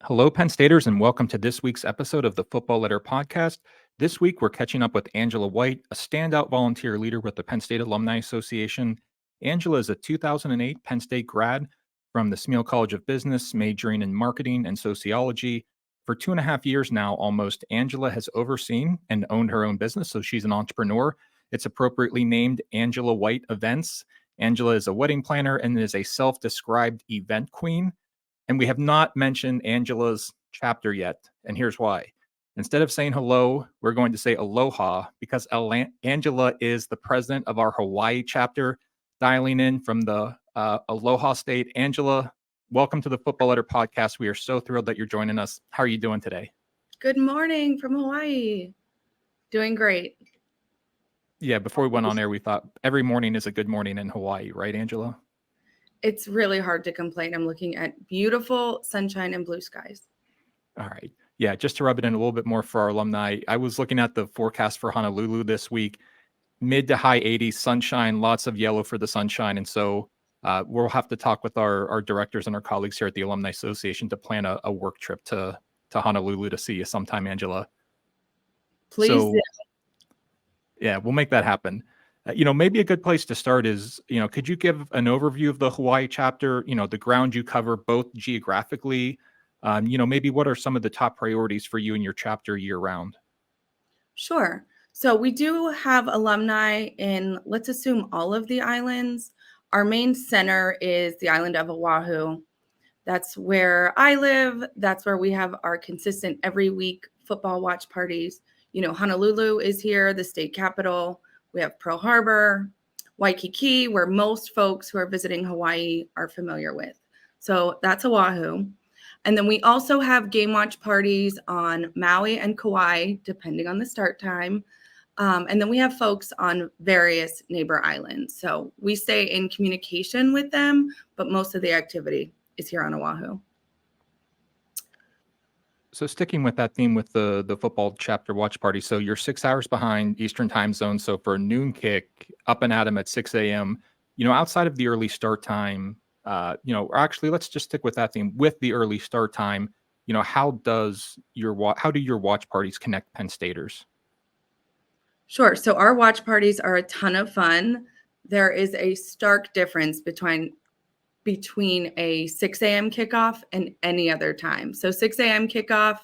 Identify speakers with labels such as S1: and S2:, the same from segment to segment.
S1: Hello, Penn Staters, and welcome to this week's episode of the Football Letter Podcast. This week, we're catching up with Angela White, a standout volunteer leader with the Penn State Alumni Association. Angela is a 2008 Penn State grad from the Smeal College of Business, majoring in marketing and sociology. For 2.5 years now, almost, Angela has overseen and owned her own business, so she's an entrepreneur. It's appropriately named Angela White Events. Angela is a wedding planner and is a self-described event queen. And we have not mentioned Angela's chapter yet. And here's why. Instead of saying hello, we're going to say aloha because Angela is the president of our Hawaii chapter, dialing in from the Aloha State. Angela, welcome to the Football Letter Podcast. We are so thrilled that you're joining us. How are you doing today?
S2: Good morning from Hawaii. Doing great.
S1: Yeah, before we went on air, we thought every morning is a good morning in Hawaii, right, Angela?
S2: It's really hard to complain. I'm looking at beautiful sunshine and blue skies.
S1: All right. Yeah, just to rub it in a little bit more for our alumni, I was looking at the forecast for Honolulu this week, mid to high 80s, sunshine, lots of yellow for the sunshine. And so we'll have to talk with our directors and our colleagues here at the Alumni Association to plan a work trip to Honolulu to see you sometime, Angela.
S2: Please do.
S1: Yeah, we'll make that happen. Maybe a good place to start is, could you give an overview of the Hawaii chapter, the ground you cover both geographically, maybe what are some of the top priorities for you and your chapter year round?
S2: Sure. So we do have alumni in, let's assume, all of the islands. Our main center is the island of Oahu. That's where I live. That's where we have our consistent every week football watch parties. Honolulu is here, the state capital. We have Pearl Harbor, Waikiki, where most folks who are visiting Hawaii are familiar with. So that's Oahu. And then we also have game watch parties on Maui and Kauai, depending on the start time. And then we have folks on various neighbor islands. So we stay in communication with them, but most of the activity is here on Oahu.
S1: So sticking with that theme with the football chapter watch party, so you're 6 hours behind Eastern time zone. So for a noon kick, up and at 'em at 6 a.m., outside of the early start time, actually, let's just stick with that theme. With the early start time, how do your watch parties connect Penn Staters?
S2: Sure. So our watch parties are a ton of fun. There is a stark difference between a 6 a.m. kickoff and any other time. So 6 a.m. kickoff,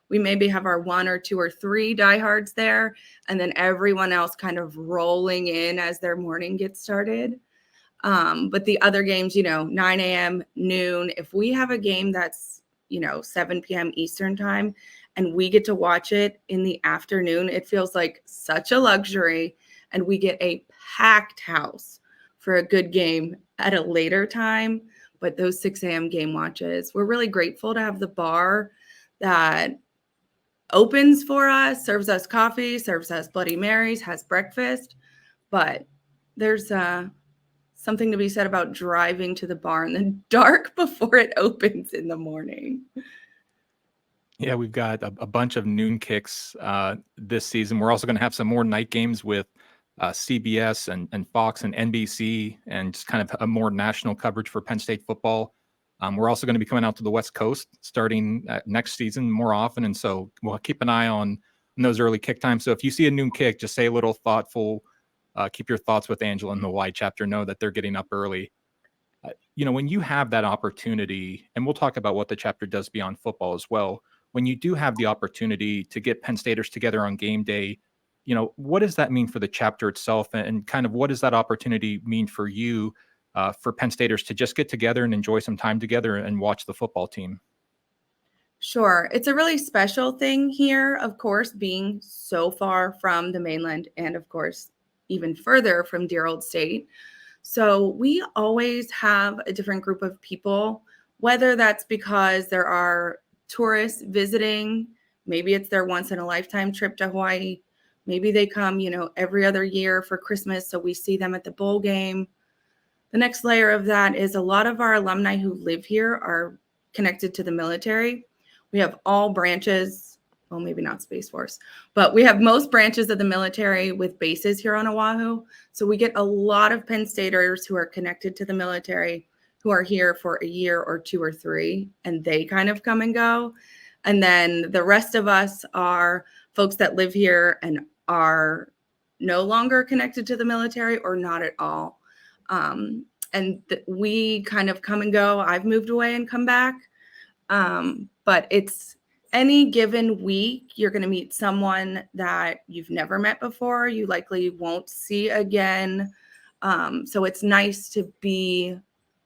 S2: we maybe have our 1 or 2 or 3 diehards there, and then everyone else kind of rolling in as their morning gets started. But the other games, 9 a.m., noon, if we have a game that's, 7 p.m. Eastern time and we get to watch it in the afternoon, it feels like such a luxury. And we get a packed house for a good game at a later time. But those 6 a.m. game watches, we're really grateful to have the bar that opens for us, serves us coffee, serves us Bloody Marys, has breakfast. But there's something to be said about driving to the bar in the dark before it opens in the morning.
S1: Yeah, we've got a bunch of noon kicks this season. We're also going to have some more night games with CBS and Fox and NBC and just kind of a more national coverage for Penn State football. We're also going to be coming out to the West Coast starting next season more often. And so we'll keep an eye on those early kick times. So if you see a noon kick, just say a little thoughtful, keep your thoughts with Angela in the Hawaii chapter, know that they're getting up early. When you have that opportunity, and we'll talk about what the chapter does beyond football as well, when you do have the opportunity to get Penn Staters together on game day, what does that mean for the chapter itself? And kind of what does that opportunity mean for you, for Penn Staters to just get together and enjoy some time together and watch the football team?
S2: Sure. It's a really special thing here, of course, being so far from the mainland and, of course, even further from dear old state. So we always have a different group of people, whether that's because there are tourists visiting, maybe it's their once in a lifetime trip to Hawaii. Maybe they come, every other year for Christmas. So we see them at the bowl game. The next layer of that is a lot of our alumni who live here are connected to the military. We have all branches, well, maybe not Space Force, but we have most branches of the military with bases here on Oahu. So we get a lot of Penn Staters who are connected to the military who are here for a year or 2 or 3, and they kind of come and go. And then the rest of us are folks that live here and are no longer connected to the military or not at all. We kind of come and go. I've moved away and come back. But it's any given week, you're going to meet someone that you've never met before, you likely won't see again. So it's nice to be,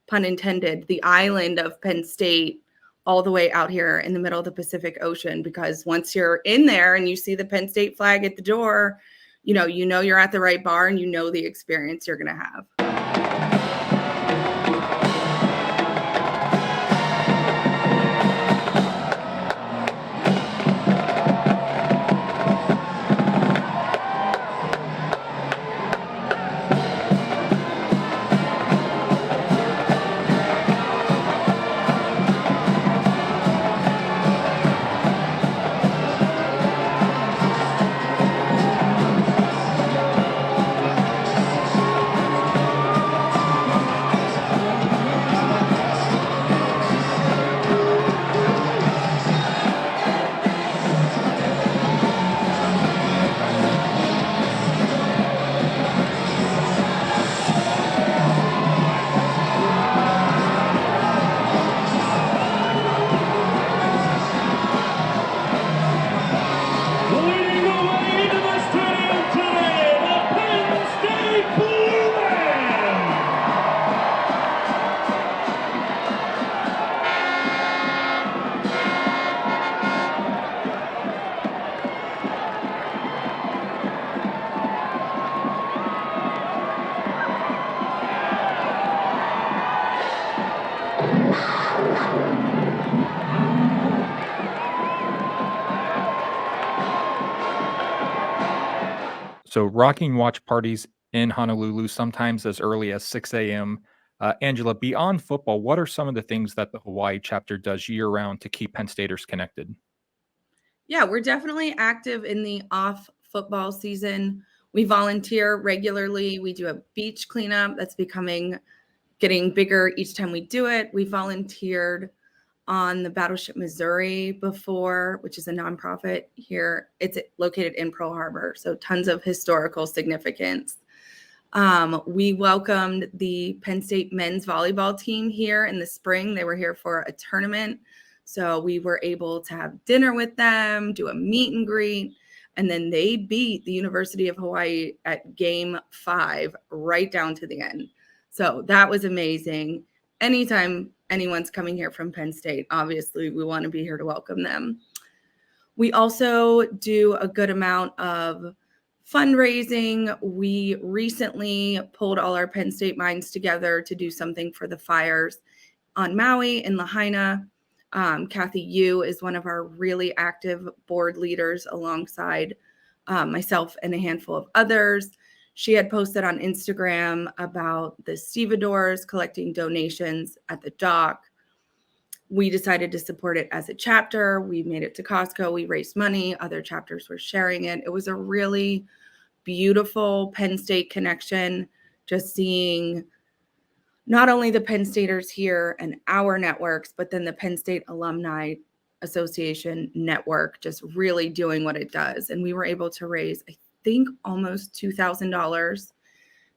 S2: pun intended, the island of Penn State all the way out here in the middle of the Pacific Ocean, because once you're in there and you see the Penn State flag at the door, you know you're at the right bar, and you know the experience you're going to have.
S1: So rocking watch parties in Honolulu, sometimes as early as 6 a.m. Angela, beyond football, what are some of the things that the Hawaii chapter does year round to keep Penn Staters connected?
S2: Yeah, we're definitely active in the off football season. We volunteer regularly. We do a beach cleanup that's getting bigger each time we do it. We volunteered on the Battleship Missouri before, which is a nonprofit here. It's located in Pearl Harbor, so tons of historical significance. We welcomed the Penn State men's volleyball team here in the spring. They were here for a tournament, so we were able to have dinner with them, do a meet and greet, and then they beat the University of Hawaii at game 5 right down to the end. So that was amazing. Anytime anyone's coming here from Penn State, obviously we want to be here to welcome them. We also do a good amount of fundraising. We recently pulled all our Penn State minds together to do something for the fires on Maui in Lahaina. Kathy Yu is one of our really active board leaders alongside myself and a handful of others. She had posted on Instagram about the stevedores collecting donations at the dock. We decided to support it as a chapter. We made it to Costco. We raised money. Other chapters were sharing it. It was a really beautiful Penn State connection, just seeing not only the Penn Staters here and our networks, but then the Penn State Alumni Association network just really doing what it does. And we were able to raise, I think, almost $2,000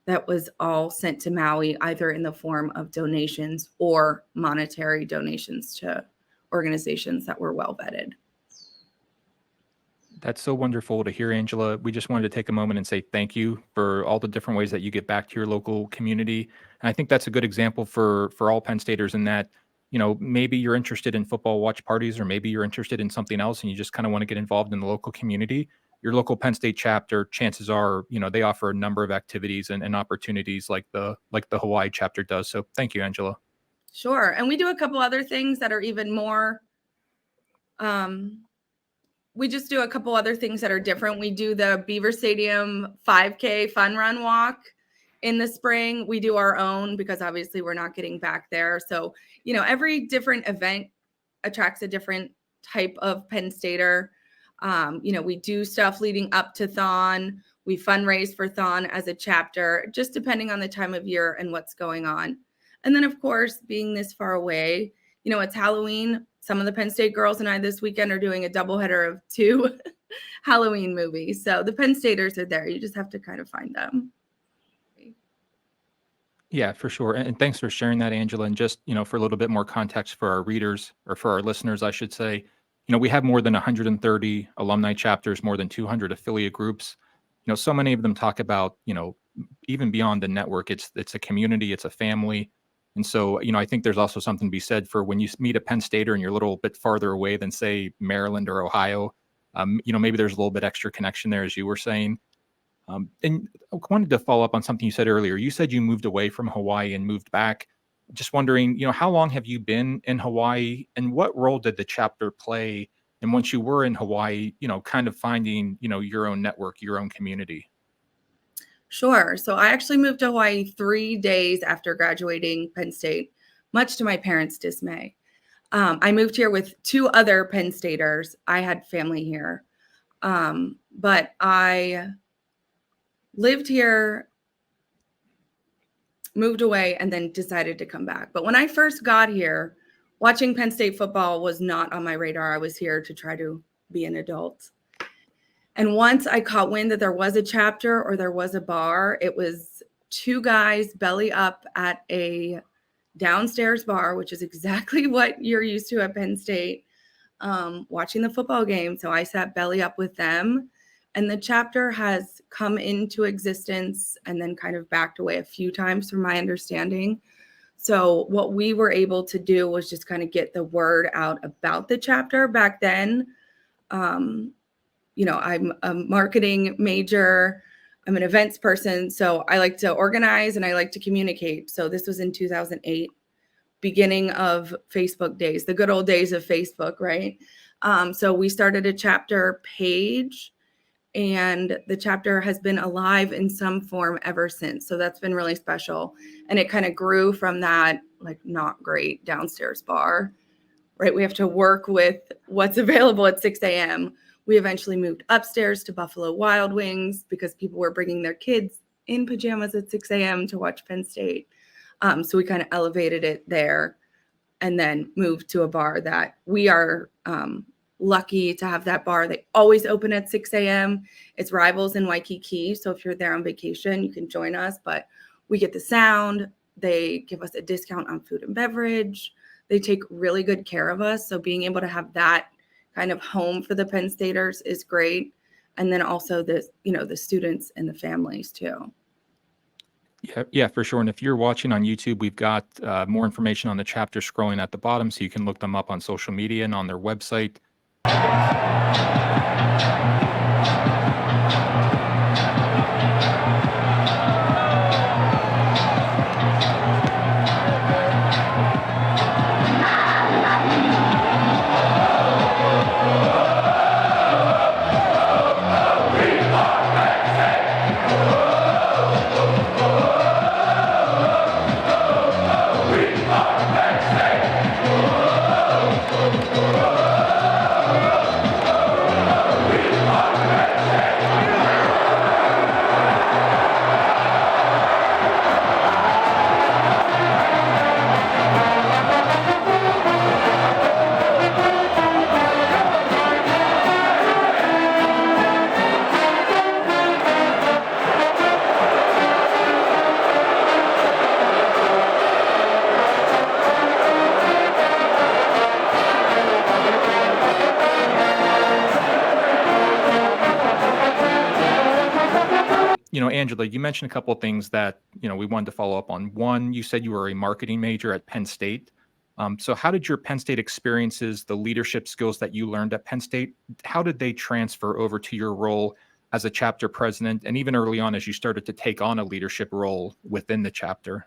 S2: that was all sent to Maui, either in the form of donations or monetary donations to organizations that were well vetted.
S1: That's so wonderful to hear, Angela. We just wanted to take a moment and say thank you for all the different ways that you get back to your local community. And I think that's a good example for all Penn Staters, in that, you know, maybe you're interested in football watch parties, or maybe you're interested in something else and you just kind of want to get involved in the local community. Your local Penn State chapter, chances are, you know, they offer a number of activities and opportunities like the Hawaii chapter does. So thank you, Angela.
S2: Sure. And we do a couple other things that are even more, we just do a couple other things that are different. We do the Beaver Stadium 5K fun run walk in the spring. We do our own because obviously we're not getting back there. So, you know, every different event attracts a different type of Penn Stater. You know, we do stuff leading up to Thon. We fundraise for Thon as a chapter, just depending on the time of year and what's going on. And then, of course, being this far away, it's Halloween. Some of the Penn State girls and I this weekend are doing a doubleheader of 2 Halloween movies. So the Penn Staters are there. You just have to kind of find them.
S1: Yeah, for sure. And thanks for sharing that, Angela. And just, for a little bit more context for our readers or for our listeners, I should say, we have more than 130 alumni chapters, more than 200 affiliate groups. So many of them talk about, even beyond the network, it's a community, it's a family. And so, I think there's also something to be said for when you meet a Penn Stater and you're a little bit farther away than, say, Maryland or Ohio. Maybe there's a little bit extra connection there, as you were saying. And I wanted to follow up on something you said earlier. You said you moved away from Hawaii and moved back. Just wondering, how long have you been in Hawaii, and what role did the chapter play? And once you were in Hawaii, kind of finding, your own network, your own community.
S2: Sure. So I actually moved to Hawaii 3 days after graduating Penn State, much to my parents' dismay. I moved here with 2 other Penn Staters. I had family here. But I lived here, moved away, and then decided to come back. But when I first got here, watching Penn State football was not on my radar. I was here to try to be an adult. And once I caught wind that there was a chapter or there was a bar, it was 2 guys belly up at a downstairs bar, which is exactly what you're used to at Penn State, watching the football game. So I sat belly up with them. And the chapter has come into existence and then kind of backed away a few times from my understanding. So what we were able to do was just kind of get the word out about the chapter back then. I'm a marketing major. I'm an events person. So I like to organize and I like to communicate. So this was in 2008, beginning of Facebook days, the good old days of Facebook, right? So we started a chapter page, and the chapter has been alive in some form ever since. So that's been really special. And it kind of grew from that, like, not great downstairs bar, right? We have to work with what's available at 6 a.m. We eventually moved upstairs to Buffalo Wild Wings because people were bringing their kids in pajamas at 6 a.m. to watch Penn State. So we kind of elevated it there and then moved to a bar that we are lucky to have. That bar. They always open at 6 a.m. It's Rivals in Waikiki. So if you're there on vacation, you can join us, but we get the sound. They give us a discount on food and beverage. They take really good care of us. So being able to have that kind of home for the Penn Staters is great. And then also the students and the families too.
S1: Yeah, for sure. And if you're watching on YouTube, we've got more information on the chapter scrolling at the bottom, so you can look them up on social media and on their website. Angela, you mentioned a couple of things that, we wanted to follow up on. One, you said you were a marketing major at Penn State. So how did your Penn State experiences, the leadership skills that you learned at Penn State, how did they transfer over to your role as a chapter president, and even early on as you started to take on a leadership role within the chapter?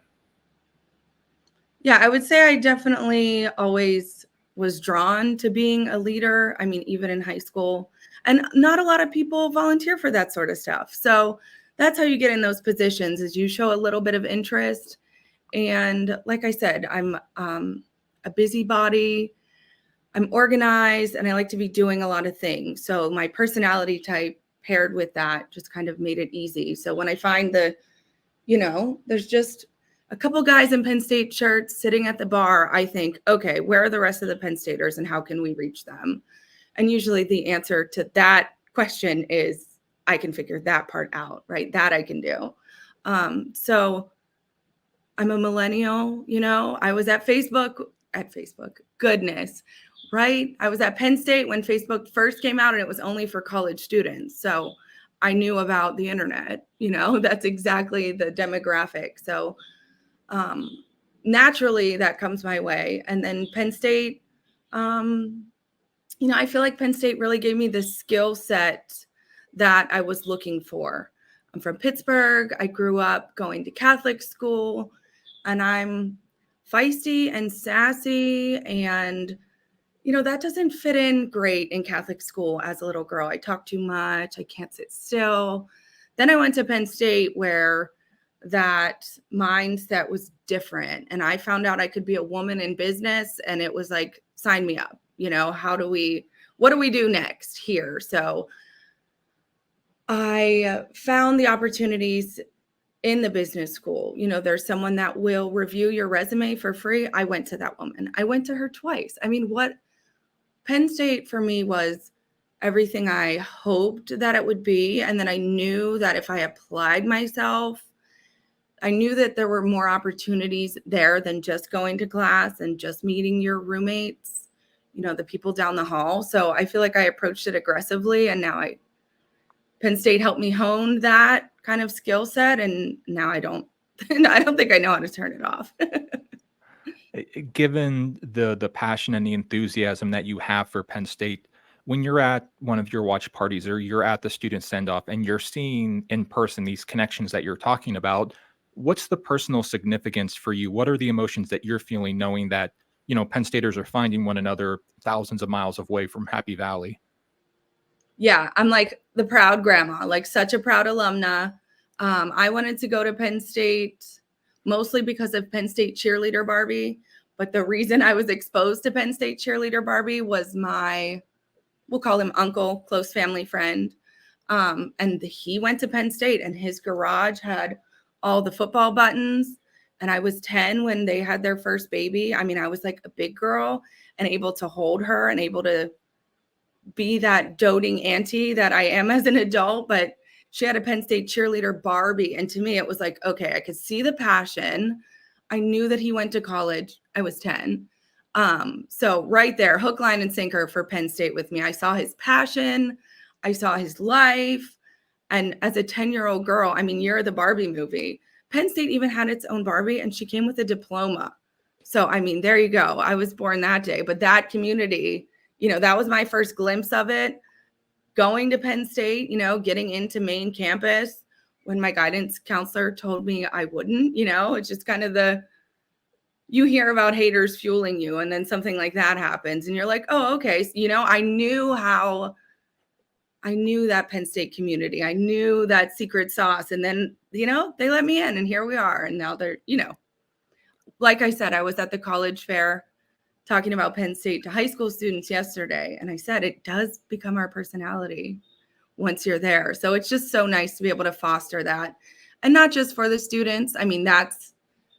S2: Yeah, I would say I definitely always was drawn to being a leader. I mean, even in high school, and not a lot of people volunteer for that sort of stuff. So that's how you get in those positions, is you show a little bit of interest. And like I said, I'm a busybody. I'm organized, and I like to be doing a lot of things. So my personality type paired with that just kind of made it easy. So when I find there's just a couple guys in Penn State shirts sitting at the bar, I think, okay, where are the rest of the Penn Staters and how can we reach them? And usually the answer to that question is, I can figure that part out, right? That I can do. So I'm a millennial, I was at Facebook, goodness, right? I was at Penn State when Facebook first came out and it was only for college students. So I knew about the internet, that's exactly the demographic. So naturally that comes my way. And then Penn State, I feel like Penn State really gave me the skill set that I was looking for. I'm from Pittsburgh. I grew up going to Catholic school, and I'm feisty and sassy. And, that doesn't fit in great in Catholic school as a little girl. I talk too much. I can't sit still. Then I went to Penn State where that mindset was different. And I found out I could be a woman in business, and it was like, sign me up. What do we do next here? So I found the opportunities in the business school. There's someone that will review your resume for free. I went to that woman. I went to her twice. I mean, what Penn State for me was everything I hoped that it would be. And then I knew that if I applied myself, I knew that there were more opportunities there than just going to class and just meeting your roommates, the people down the hall. So I feel like I approached it aggressively, and now Penn State helped me hone that kind of skill set. And now I don't think I know how to turn it off.
S1: Given the passion and the enthusiasm that you have for Penn State, when you're at one of your watch parties or you're at the student send-off and you're seeing in person these connections that you're talking about, what's the personal significance for you? What are the emotions that you're feeling knowing that, Penn Staters are finding one another thousands of miles away from Happy Valley?
S2: Yeah, I'm like the proud grandma, like such a proud alumna. I wanted to go to Penn State mostly because of Penn State cheerleader Barbie. But the reason I was exposed to Penn State cheerleader Barbie was we'll call him uncle, close family friend. And he went to Penn State, and his garage had all the football buttons. And I was 10 when they had their first baby. I mean, I was like a big girl and able to hold her and able to be that doting auntie that I am as an adult. But she had a Penn State cheerleader Barbie. And to me, it was like, okay, I could see the passion. I knew that he went to college. I was 10. So right there, hook, line, and sinker for Penn State with me. I saw his passion. I saw his life. And as a 10-year-old girl, I mean, you're the Barbie movie. Penn State even had its own Barbie, and she came with a diploma. So, I mean, there you go. I was born that day. But that community, that was my first glimpse of it. Going to Penn State, getting into main campus when my guidance counselor told me I wouldn't, it's just kind of you hear about haters fueling you, and then something like that happens and you're like, oh, okay. So, I knew that Penn State community. I knew that secret sauce. And then, they let me in, and here we are. And now they're, like I said, I was at the college fair talking about Penn State to high school students yesterday. And I said, it does become our personality once you're there. So it's just so nice to be able to foster that. And not just for the students. I mean, that's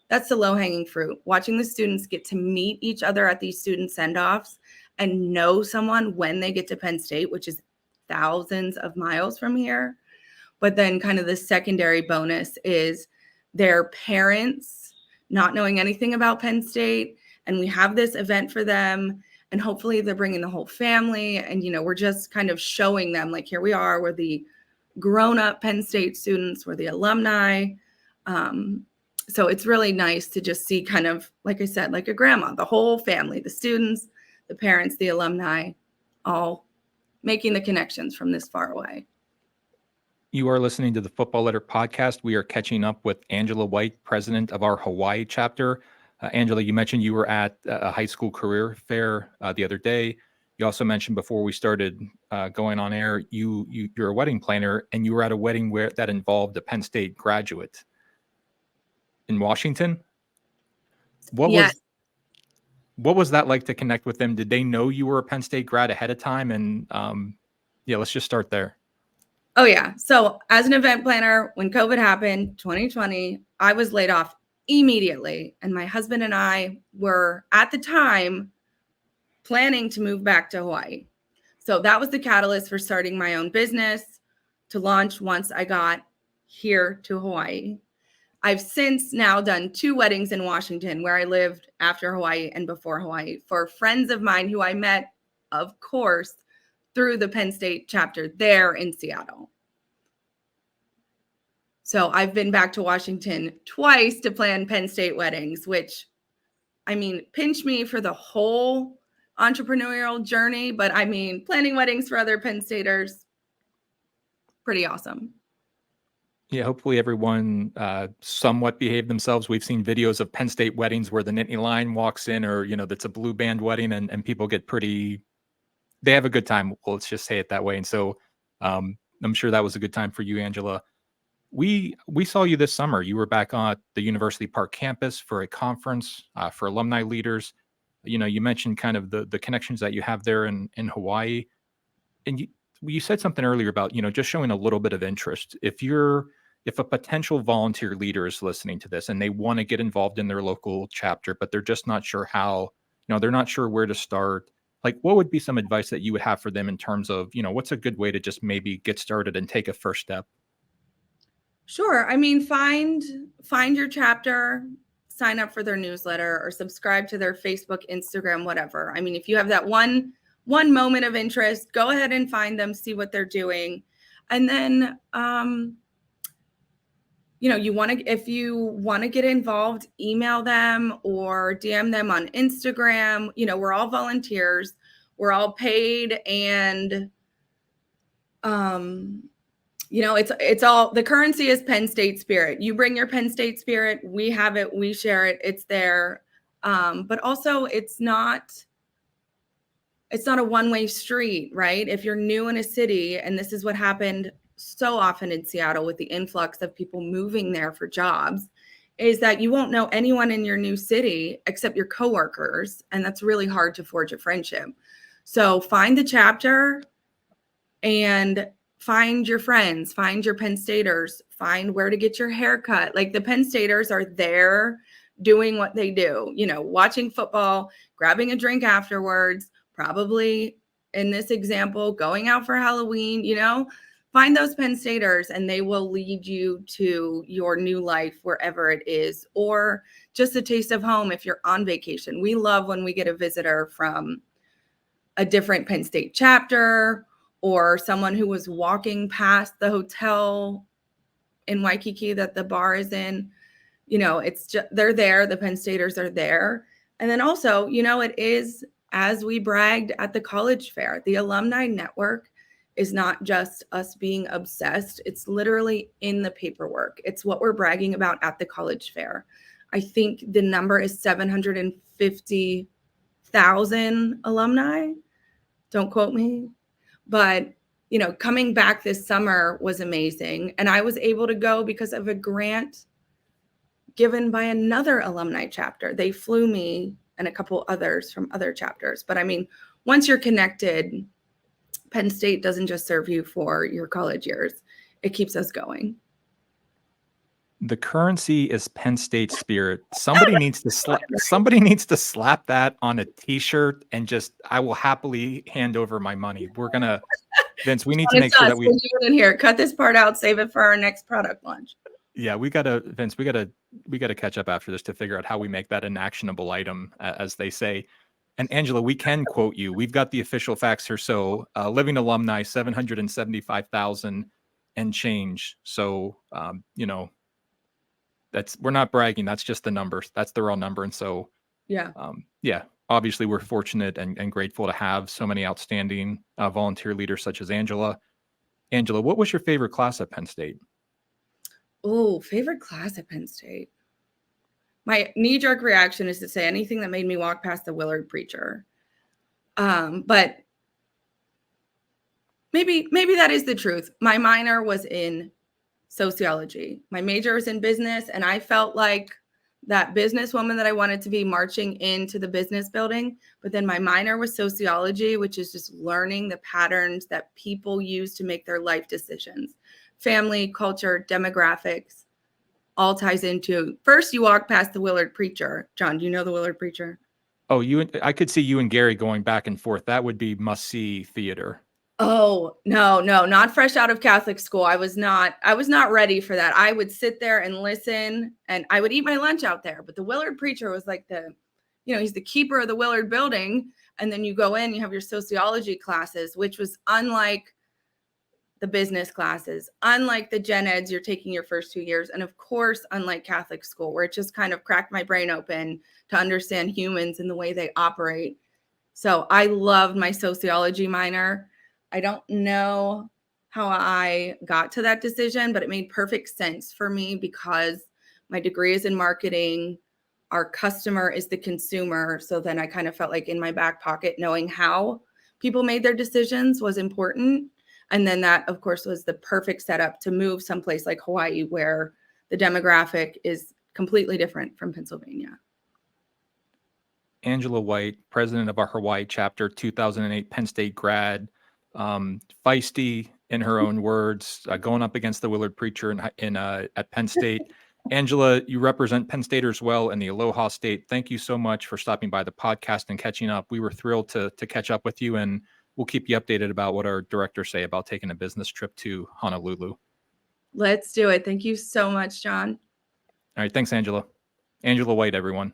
S2: the low-hanging fruit. Watching the students get to meet each other at these student send-offs and know someone when they get to Penn State, which is thousands of miles from here. But then kind of the secondary bonus is their parents not knowing anything about Penn State. And we have this event for them. And hopefully they're bringing the whole family. And, we're just kind of showing them, like, here we are. We're the grown-up Penn State students. We're the alumni. So it's really nice to just see kind of, like I said, like a grandma, the whole family, the students, the parents, the alumni, all making the connections from this far away.
S1: You are listening to the Football Letter Podcast. We are catching up with Angela White, president of our Hawaii chapter. Angela, you mentioned you were at a high school career fair the other day. You also mentioned before we started going on air, you're a wedding planner, and you were at a wedding that involved a Penn State graduate in Washington. What was that like to connect with them? Did they know you were a Penn State grad ahead of time? And let's just start there.
S2: Oh, yeah. So as an event planner, when COVID happened, 2020, I was laid off immediately. And my husband and I were at the time planning to move back to Hawaii. So that was the catalyst for starting my own business to launch once I got here to Hawaii. I've since now done 2 weddings in Washington, where I lived after Hawaii and before Hawaii, for friends of mine who I met, of course, through the Penn State chapter there in Seattle. So I've been back to Washington twice to plan Penn State weddings, which, I mean, pinch me for the whole entrepreneurial journey, but I mean, planning weddings for other Penn Staters, pretty awesome.
S1: Yeah, hopefully everyone somewhat behaved themselves. We've seen videos of Penn State weddings where the Nittany Lion walks in, or that's a blue band wedding, and people get they have a good time. Well, let's just say it that way. And so I'm sure that was a good time for you, Angela. We saw you this summer. You were back on the University Park campus for a conference for alumni leaders. You mentioned kind of the connections that you have there in Hawaii, and you said something earlier about just showing a little bit of interest. If a potential volunteer leader is listening to this and they want to get involved in their local chapter, but they're just not sure how, they're not sure where to start. Like, what would be some advice that you would have for them in terms of, what's a good way to just maybe get started and take a first step?
S2: Sure. I mean, find your chapter, sign up for their newsletter, or subscribe to their Facebook, Instagram, whatever. I mean, if you have that one moment of interest, go ahead and find them, see what they're doing. And then if you want to get involved, email them or DM them on Instagram. We're all volunteers, we're all paid, and it's all, the currency is Penn State spirit. You bring your Penn State spirit, we have it, we share it, it's there. But also it's not a one-way street, right? If you're new in a city, and this is what happened so often in Seattle with the influx of people moving there for jobs, is that you won't know anyone in your new city except your coworkers. And that's really hard to forge a friendship. So find the chapter and find your friends, find your Penn Staters, find where to get your hair cut. Like, the Penn Staters are there doing what they do, watching football, grabbing a drink afterwards, probably in this example, going out for Halloween. Find those Penn Staters and they will lead you to your new life, wherever it is, or just a taste of home if you're on vacation. We love when we get a visitor from a different Penn State chapter, or someone who was walking past the hotel in Waikiki that the bar is in. It's just, they're there, the Penn Staters are there. And then also, it is, as we bragged at the college fair, the alumni network is not just us being obsessed. It's literally in the paperwork. It's what we're bragging about at the college fair. I think the number is 750,000 alumni. Don't quote me. But, coming back this summer was amazing. And I was able to go because of a grant given by another alumni chapter. They flew me and a couple others from other chapters. But I mean, once you're connected, Penn State doesn't just serve you for your college years. It keeps us going.
S1: The currency is Penn State spirit. Somebody needs to slap that on a t-shirt, and just, I will happily hand over my money. We're going to, Vince, we need to make sure that we
S2: in here, cut this part out, save it for our next product launch.
S1: Yeah, Vince, we gotta catch up after this to figure out how we make that an actionable item, as they say. And Angela, we can quote you. We've got the official facts here. So living alumni, 775,000 and change. So, we're not bragging. That's just the numbers. That's the raw number. And so,
S2: yeah,
S1: obviously we're fortunate and grateful to have so many outstanding volunteer leaders such as Angela. Angela, what was your favorite class at Penn State?
S2: Oh, favorite class at Penn State. My knee-jerk reaction is to say anything that made me walk past the Willard preacher. But maybe that is the truth. My minor was in sociology. My major was in business, and I felt like that businesswoman that I wanted to be marching into the business building. But then my minor was sociology, which is just learning the patterns that people use to make their life decisions. Family, culture, demographics, all ties into, first you walk past the Willard Preacher. John, do you know the Willard Preacher?
S1: Oh, I could see you and Gary going back and forth. That would be must-see theater.
S2: Oh, no, not fresh out of Catholic school. I was not ready for that. I would sit there and listen, and I would eat my lunch out there. But the Willard Preacher was like he's the keeper of the Willard building. And then you go in, you have your sociology classes, which was unlike the business classes, unlike the gen eds you're taking your first 2 years. And of course, unlike Catholic school, where it just kind of cracked my brain open to understand humans and the way they operate. So I loved my sociology minor. I don't know how I got to that decision, but it made perfect sense for me because my degree is in marketing. Our customer is the consumer. So then I kind of felt like in my back pocket, knowing how people made their decisions was important. And then that, of course, was the perfect setup to move someplace like Hawaii, where the demographic is completely different from Pennsylvania.
S1: Angela White, president of our Hawaii chapter, 2008 Penn State grad, feisty in her own words, going up against the Willard Preacher at Penn State. Angela, you represent Penn Staters well in the Aloha State. Thank you so much for stopping by the podcast and catching up. We were thrilled to catch up with you, and we'll keep you updated about what our directors say about taking a business trip to Honolulu.
S2: Let's do it. Thank you so much, John.
S1: All right. Thanks, Angela. Angela White, everyone.